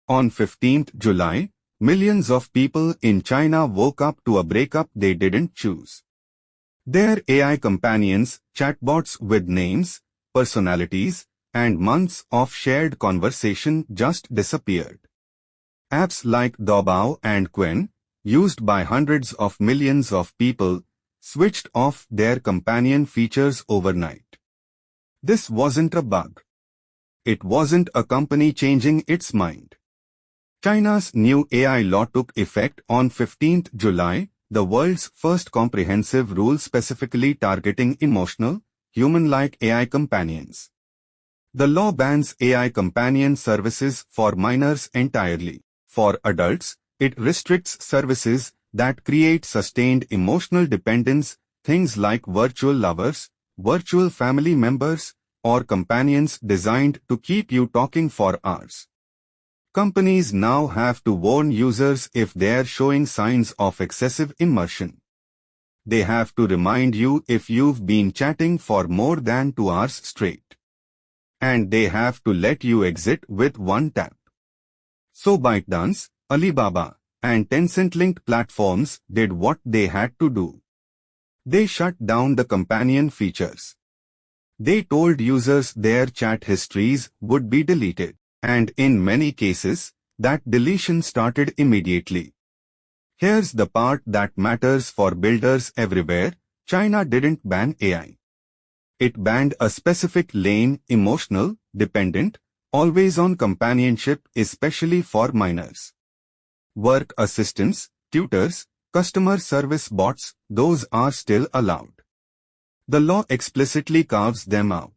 On 15th July, millions of people in China woke up to a breakup they didn't choose. Their AI companions, chatbots with names, personalities, and months of shared conversation just disappeared. Apps like Doubao and Qwen, used by hundreds of millions of people, switched off their companion features overnight. This wasn't a bug. It wasn't a company changing its mind. China's new AI law took effect on 15th July, the world's first comprehensive rule specifically targeting emotional, human-like AI companions. The law bans AI companion services for minors entirely. For adults, it restricts services that create sustained emotional dependence, things like virtual lovers, virtual family members, or companions designed to keep you talking for hours. Companies now have to warn users if they're showing signs of excessive immersion. They have to remind you if you've been chatting for more than 2 hours straight. And they have to let you exit with one tap. So ByteDance, Alibaba, and Tencent-linked platforms did what they had to do. They shut down the companion features. They told users their chat histories would be deleted. And in many cases, that deletion started immediately. Here's the part that matters for builders everywhere. China didn't ban AI. It banned a specific lane, emotional, dependent, always-on companionship, especially for minors. Work assistants, tutors, customer service bots, those are still allowed. The law explicitly carves them out.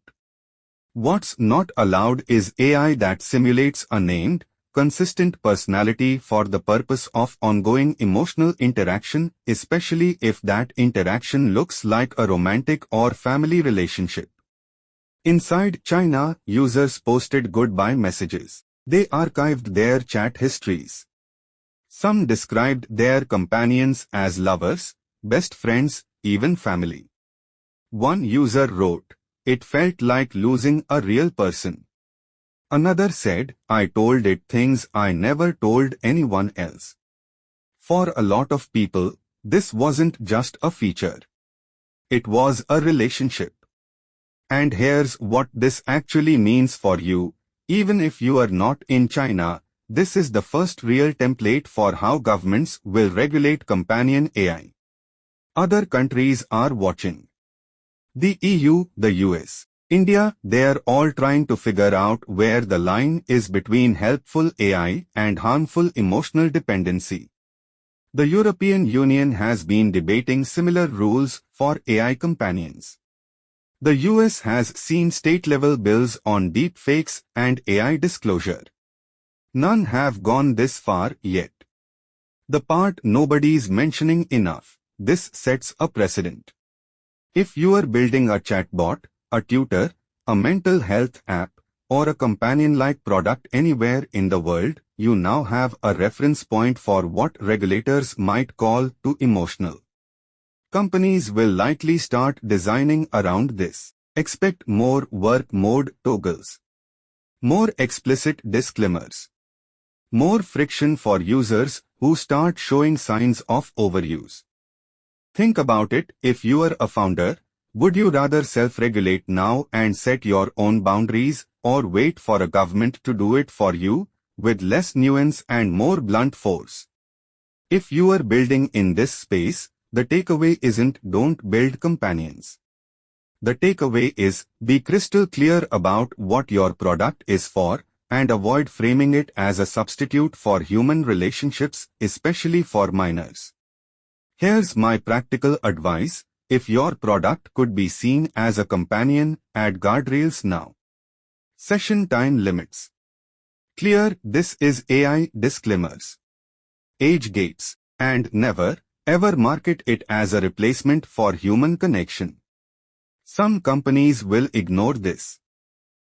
What's not allowed is AI that simulates a named, consistent personality for the purpose of ongoing emotional interaction, especially if that interaction looks like a romantic or family relationship. Inside China, users posted goodbye messages. They archived their chat histories. Some described their companions as lovers, best friends, even family. One user wrote, "It felt like losing a real person." Another said, "I told it things I never told anyone else." For a lot of people, this wasn't just a feature. It was a relationship. And here's what this actually means for you. Even if you are not in China, this is the first real template for how governments will regulate companion AI. Other countries are watching. The EU, the US, India, they're all trying to figure out where the line is between helpful AI and harmful emotional dependency. The European Union has been debating similar rules for AI companions. The US has seen state-level bills on deepfakes and AI disclosure. None have gone this far yet. The part nobody's mentioning enough, this sets a precedent. If you are building a chatbot, a tutor, a mental health app, or a companion-like product anywhere in the world, you now have a reference point for what regulators might call too emotional. Companies will likely start designing around this. Expect more work mode toggles, more explicit disclaimers, more friction for users who start showing signs of overuse. Think about it. If you are a founder, would you rather self-regulate now and set your own boundaries, or wait for a government to do it for you, with less nuance and more blunt force? If you are building in this space, the takeaway isn't don't build companions. The takeaway is be crystal clear about what your product is for, and avoid framing it as a substitute for human relationships, especially for minors. Here's my practical advice. If your product could be seen as a companion, add guardrails now. Session time limits. Clear "This is AI" disclaimers. Age gates. And never, ever market it as a replacement for human connection. Some companies will ignore this.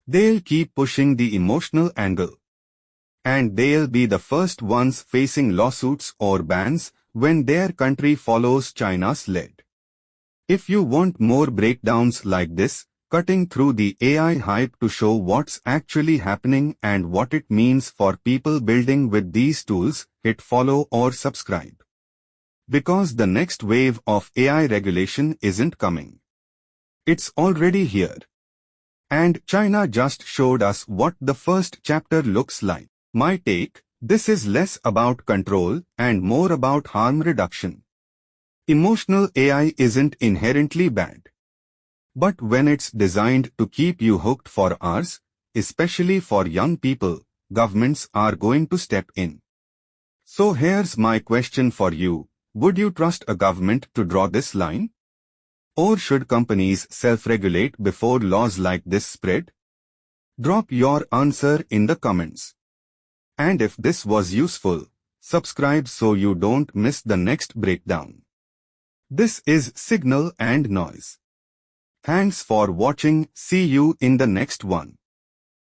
They'll keep pushing the emotional angle. And they'll be the first ones facing lawsuits or bans when their country follows China's lead. If you want more breakdowns like this, cutting through the AI hype to show what's actually happening and what it means for people building with these tools. Hit follow or subscribe. Because the next wave of AI regulation isn't coming. It's already here. And China just showed us what the first chapter looks like. My take, this is less about control and more about harm reduction. Emotional AI isn't inherently bad. But when it's designed to keep you hooked for hours, especially for young people, governments are going to step in. So here's my question for you. Would you trust a government to draw this line? Or should companies self-regulate before laws like this spread? Drop your answer in the comments. And if this was useful, subscribe so you don't miss the next breakdown. This is Signal and Noise. Thanks for watching. See you in the next one.